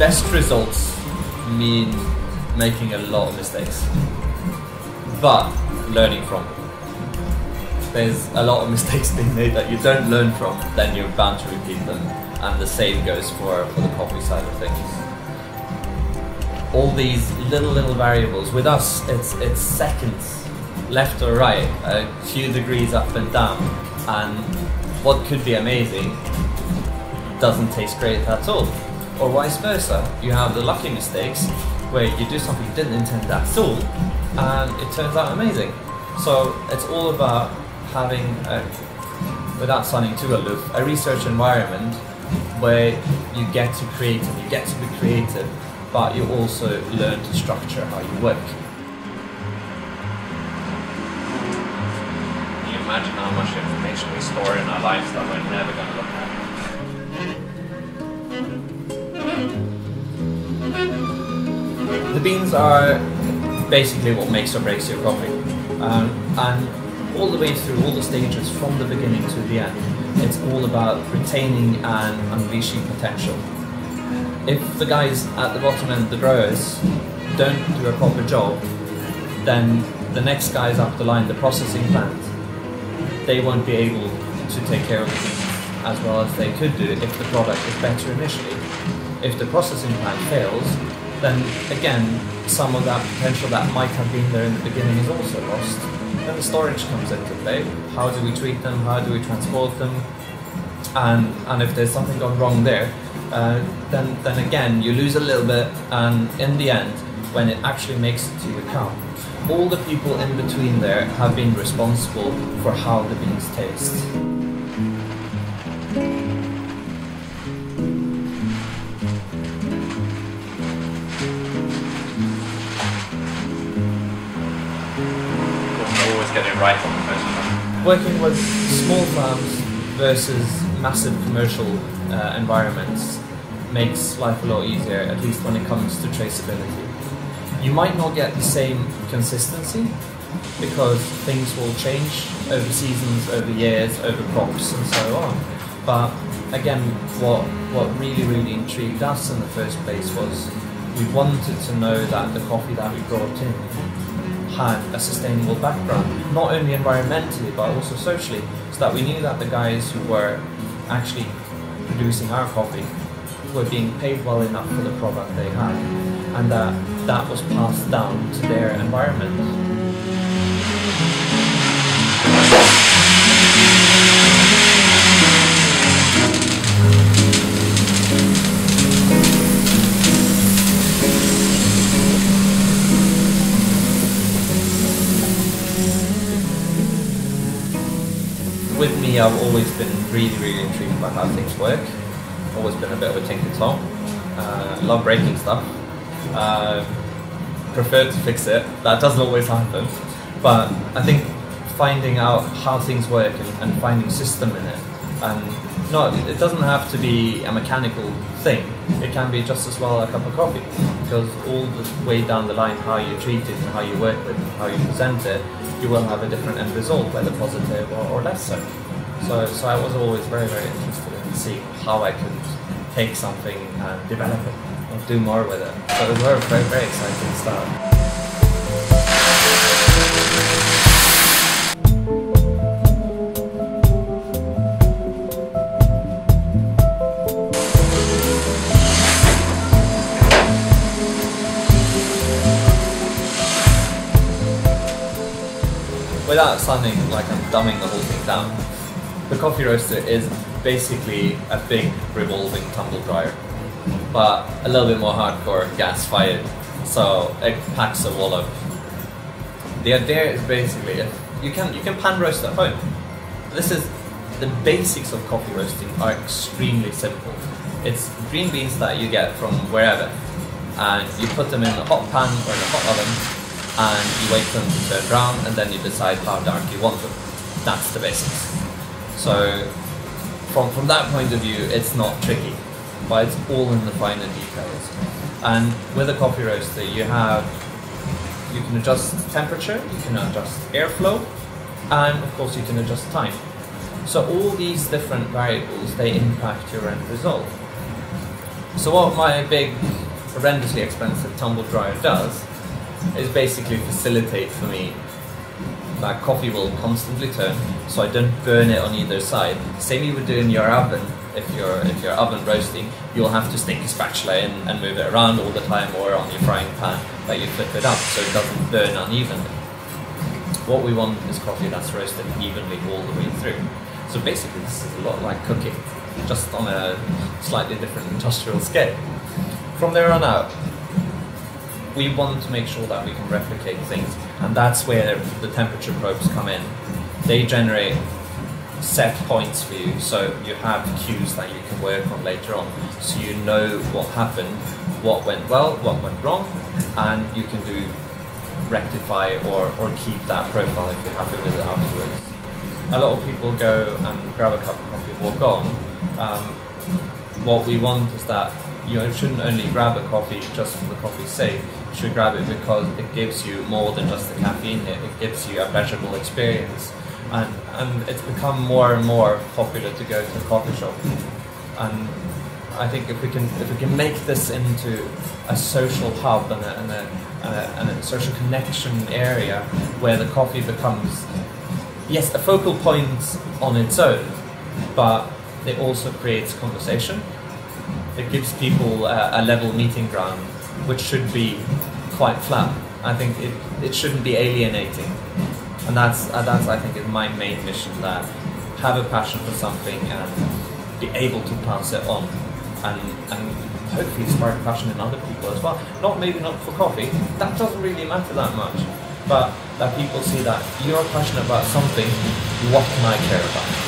best results mean making a lot of mistakes, but learning from them. There's a lot of mistakes being made that you don't learn from, then you're bound to repeat them, and the same goes for the coffee side of things. All these little variables, with us it's seconds left or right, a few degrees up and down, and what could be amazing doesn't taste great at all. Or vice versa, you have the lucky mistakes where you do something you didn't intend at all and it turns out amazing. So it's all about having, without sounding too aloof, a research environment where you get to create and you get to be creative, but you also learn to structure how you work. Can you imagine how much information we store in our lives that we're never going to look at? The beans are basically what makes or breaks your coffee, and all the way through all the stages from the beginning to the end, it's all about retaining and unleashing potential. If the guys at the bottom end, the growers, don't do a proper job, then the next guys up the line, the processing plant, they won't be able to take care of the beans as well as they could do if the product is better initially. If the processing plant fails, then again, some of that potential that might have been there in the beginning is also lost. Then the storage comes into play. How do we treat them? How do we transport them? And if there's something gone wrong there, then again, you lose a little bit, and in the end, when it actually makes it to your cup, all the people in between there have been responsible for how the beans taste. Get it right on the first one. Working with small farms versus massive commercial environments makes life a lot easier, at least when it comes to traceability. You might not get the same consistency because things will change over seasons, over years, over crops and so on. But again, what really intrigued us in the first place was we wanted to know that the coffee that we brought in had a sustainable background, not only environmentally but also socially, so that we knew that the guys who were actually producing our coffee were being paid well enough for the product they had, and that was passed down to their environment. With me, I've always been really intrigued by how things work. Always been a bit of a tinker top. Love breaking stuff. Prefer to fix it. That doesn't always happen. But I think finding out how things work and finding system in it. And it doesn't have to be a mechanical thing. It can be just as well a cup of coffee. Because all the way down the line, how you treat it and how you work with it and how you present it, you will have a different end result, whether positive or less so. So I was always very interested in seeing how I could take something and develop it and do more with it. So it was a very exciting start. Without sounding like I'm dumbing the whole thing down, the coffee roaster is basically a big revolving tumble dryer, but a little bit more hardcore, gas fired, so it packs a wallop. The idea is basically you can pan roast at home. This is the basics of coffee roasting are extremely simple. It's green beans that you get from wherever, and you put them in a hot pan or in a hot oven, and you wait for them to turn brown, and then you decide how dark you want them. That's the basics. So from that point of view, it's not tricky, but it's all in the finer details. And with a coffee roaster, you can adjust temperature, you can adjust airflow, and of course you can adjust time. So all these different variables, they impact your end result. So what my big horrendously expensive tumble dryer does is basically facilitate for me that coffee will constantly turn, so I don't burn it on either side. Same you would do in your oven. If you're oven roasting, you'll have to stick a spatula in and move it around all the time, or on your frying pan that you flip it up so it doesn't burn unevenly. What we want is coffee that's roasted evenly all the way through. So basically this is a lot like cooking, just on a slightly different industrial scale. From there on out, we want to make sure that we can replicate things, and that's where the temperature probes come in. They generate set points for you, so you have cues that you can work on later on, so you know what happened, what went well, what went wrong, and you can do rectify or keep that profile if you're happy with it afterwards. A lot of people go and grab a cup of coffee, walk on. What we want is that you shouldn't only grab a coffee just for the coffee's sake. You should grab it because it gives you more than just the caffeine. It gives you a pleasurable experience, and it's become more and more popular to go to a coffee shop. And I think if we can make this into a social hub and a social connection area where the coffee becomes, yes, a focal point on its own, but it also creates conversation. It gives people a level meeting ground, which should be quite flat. I think it shouldn't be alienating, and that's I think is my main mission. That have a passion for something and be able to pass it on, and hopefully spark passion in other people as well. Maybe not for coffee. That doesn't really matter that much, but that people see that you're passionate about something. What can I care about?